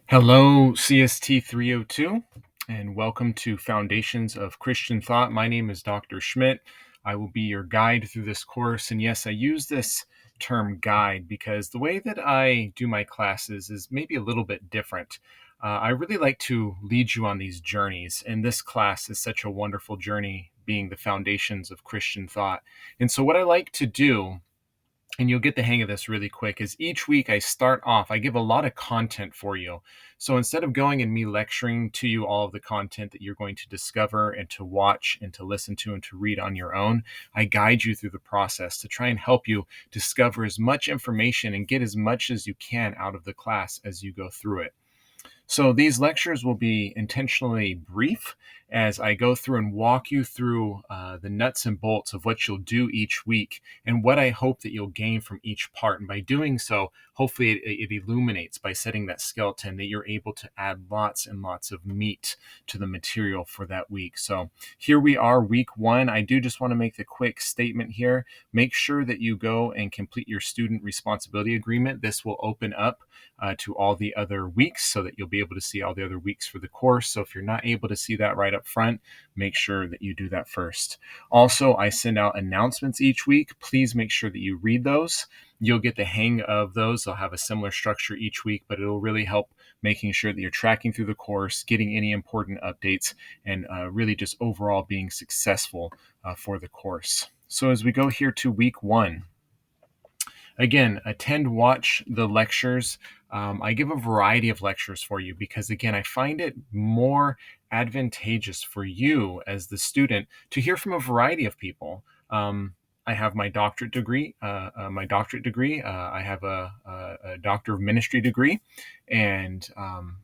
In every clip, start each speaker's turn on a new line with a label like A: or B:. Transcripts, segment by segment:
A: Hello, CST302, and welcome to Foundations of Christian Thought. My name is Dr. Schmidt. I will be your guide through this course. And yes, I use this term guide because the way that I do my classes is maybe a little bit different. I really like to lead you on these journeys, and this class is such a wonderful journey, being the foundations of Christian thought. And so, what I like to do, and you'll get the hang of this really quick, is each week I give a lot of content for you. So instead of going and me lecturing to you all of the content that you're going to discover and to watch and to listen to and to read on your own, I guide you through the process to try and help you discover as much information and get as much as you can out of the class as you go through it. So these lectures will be intentionally brief as I go through and walk you through the nuts and bolts of what you'll do each week and what I hope that you'll gain from each part. And by doing so, hopefully it illuminates by setting that skeleton that you're able to add lots and lots of meat to the material for that week. So here we are, week one. I do just want to make the quick statement here. Make sure that you go and complete your student responsibility agreement. This will open up to all the other weeks so that you'll be able to see all the other weeks for the course. So if you're not able to see that right up front, make sure that you do that first. Also, I send out announcements each week. Please make sure that you read those. You'll get the hang of those. They'll have a similar structure each week, but it'll really help making sure that you're tracking through the course, getting any important updates, and really just overall being successful for the course. So as we go here to week one, again, watch the lectures. I give a variety of lectures for you because, again, I find it more advantageous for you as the student to hear from a variety of people. I have my doctorate degree. I have a doctor of ministry degree, and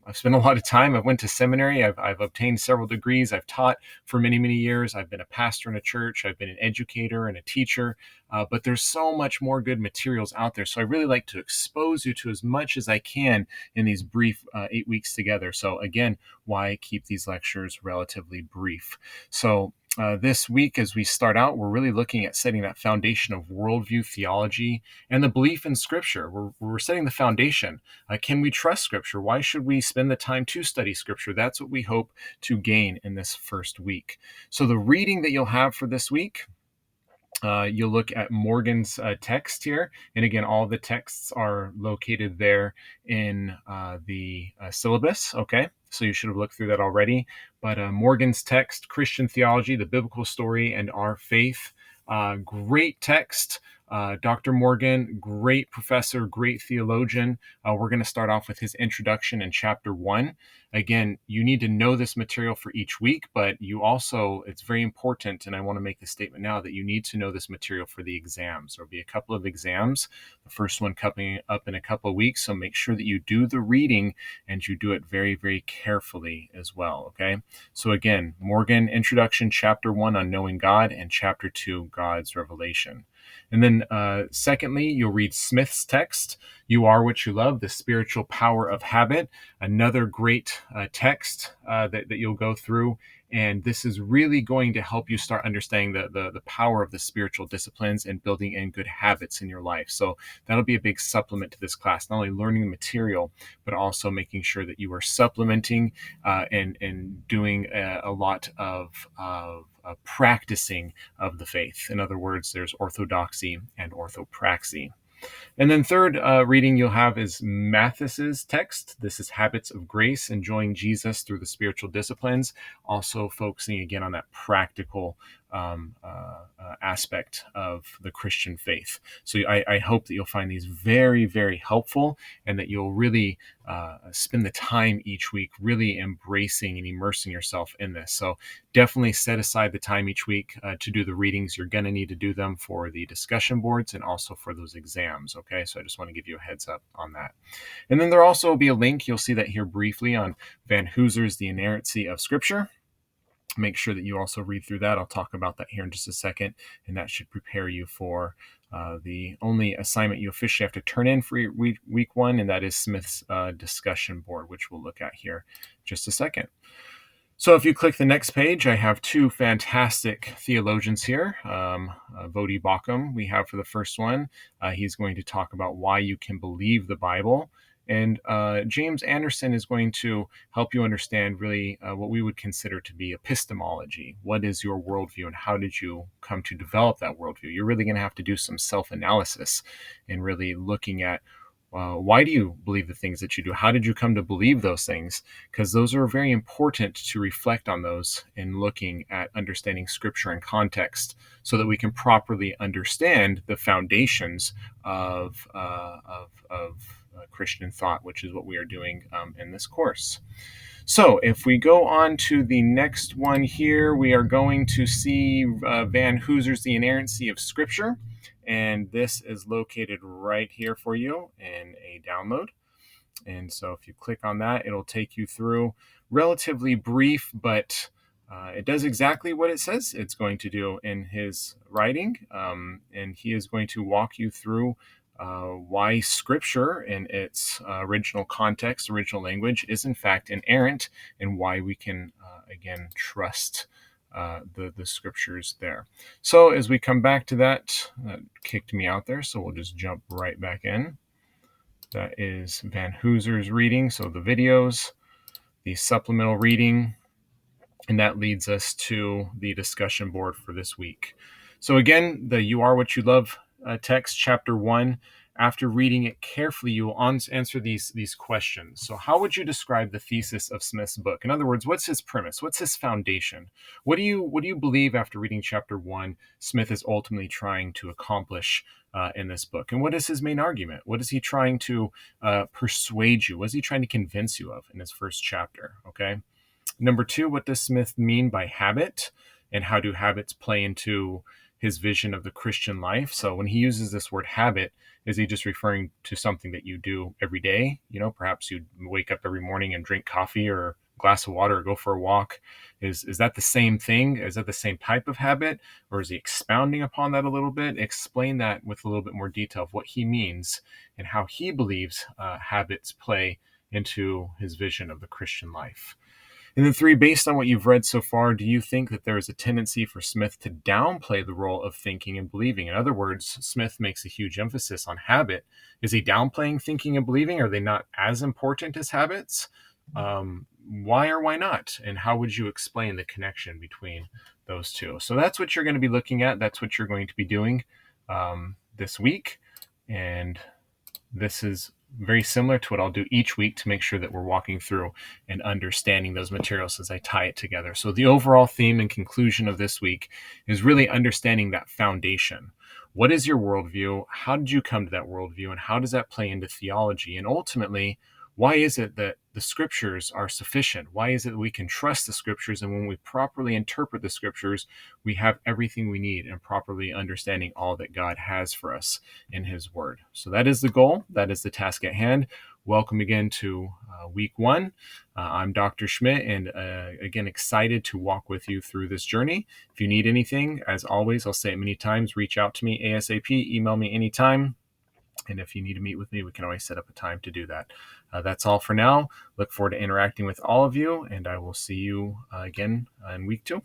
A: I've spent a lot of time. I've went to seminary. I've obtained several degrees. I've taught for many, many years. I've been a pastor in a church. I've been an educator and a teacher. But there's so much more good materials out there. So I really like to expose you to as much as I can in these brief 8 weeks together. So again, why keep these lectures relatively brief? So this week, as we start out, we're really looking at setting that foundation of worldview theology and the belief in Scripture. We're setting the foundation. Can we trust Scripture? Why should we spend the time to study Scripture? That's what we hope to gain in this first week. So the reading that you'll have for this week, you'll look at Morgan's text here. And again, all the texts are located there in the syllabus. Okay, so you should have looked through that already. But Morgan's text, Christian Theology, the Biblical Story, and Our Faith. Great text. Dr. Morgan, great professor, great theologian. We're going to start off with his introduction in chapter 1. Again, you need to know this material for each week, but you also, it's very important, and I want to make this statement now, that you need to know this material for the exams. There'll be a couple of exams, the first one coming up in a couple of weeks, so make sure that you do the reading and you do it very, very carefully as well, okay? So again, Morgan, introduction, chapter 1 on knowing God, and chapter 2, God's revelation. And then secondly, you'll read Smith's text, You Are What You Love, The Spiritual Power of Habit, another great text that you'll go through. And this is really going to help you start understanding the power of the spiritual disciplines and building in good habits in your life. So that'll be a big supplement to this class, not only learning the material, but also making sure that you are supplementing and doing a lot of practicing of the faith. In other words, there's orthodoxy and orthopraxy. And then third reading you'll have is Mathis's text. This is Habits of Grace, Enjoying Jesus Through the Spiritual Disciplines, also focusing again on that practical aspect of the Christian faith. So I hope that you'll find these very, very helpful and that you'll really spend the time each week really embracing and immersing yourself in this. So definitely set aside the time each week to do the readings. You're going to need to do them for the discussion boards and also for those exams. Okay, so I just want to give you a heads up on that. And then there also will be a link, you'll see that here briefly, on Van Hooser's The Inerrancy of Scripture. Make sure that you also read through that. I'll talk about that here in just a second, and that should prepare you for the only assignment you officially have to turn in for week one, and that is Smith's discussion board, which we'll look at here in just a second. So if you click the next page, I have two fantastic theologians here. Vodi Bakum, we have for the first one. He's going to talk about why you can believe the Bible. And James Anderson is going to help you understand really what we would consider to be epistemology. What is your worldview and how did you come to develop that worldview? You're really going to have to do some self-analysis and really looking at why do you believe the things that you do? How did you come to believe those things? Because those are very important to reflect on those in looking at understanding scripture and context so that we can properly understand the foundations of Christian thought, which is what we are doing in this course. So if we go on to the next one here, we are going to see Van Hooser's The Inerrancy of Scripture. And this is located right here for you in a download. And so if you click on that, it'll take you through relatively brief, but it does exactly what it says it's going to do in his writing. And he is going to walk you through why Scripture in its original context, original language, is in fact inerrant, and why we can, again, trust the Scriptures there. So as we come back to that kicked me out there, so we'll just jump right back in. That is Van Hooser's reading, so the videos, the supplemental reading, and that leads us to the discussion board for this week. So again, the You Are What You Love text, chapter 1. After reading it carefully, you will answer these questions. So how would you describe the thesis of Smith's book? In other words, what's his premise? What's his foundation? What do you believe after reading chapter 1 Smith is ultimately trying to accomplish in this book? And what is his main argument? What is he trying to persuade you? What is he trying to convince you of in his first chapter? Okay. Number 2, what does Smith mean by habit, and how do habits play into his vision of the Christian life? So when he uses this word habit, is he just referring to something that you do every day? You know, perhaps you wake up every morning and drink coffee or a glass of water or go for a walk. Is that the same thing? Is that the same type of habit? Or is he expounding upon that a little bit? Explain that with a little bit more detail of what he means and how he believes habits play into his vision of the Christian life. And then 3, based on what you've read so far, do you think that there is a tendency for Smith to downplay the role of thinking and believing? In other words, Smith makes a huge emphasis on habit. Is he downplaying thinking and believing? Are they not as important as habits? Why or why not? And how would you explain the connection between those two? So that's what you're going to be looking at. That's what you're going to be doing this week. And this is very similar to what I'll do each week to make sure that we're walking through and understanding those materials as I tie it together. So the overall theme and conclusion of this week is really understanding that foundation. What is your worldview? How did you come to that worldview? And how does that play into theology? And ultimately, why is it that the scriptures are sufficient? Why is it that we can trust the scriptures? And when we properly interpret the scriptures, we have everything we need in properly understanding all that God has for us in his word. So that is the goal. That is the task at hand. Welcome again to week 1. I'm Dr. Schmidt, and again, excited to walk with you through this journey. If you need anything, as always, I'll say it many times, reach out to me ASAP, email me anytime. And if you need to meet with me, we can always set up a time to do that. That's all for now. Look forward to interacting with all of you, and I will see you again in week 2.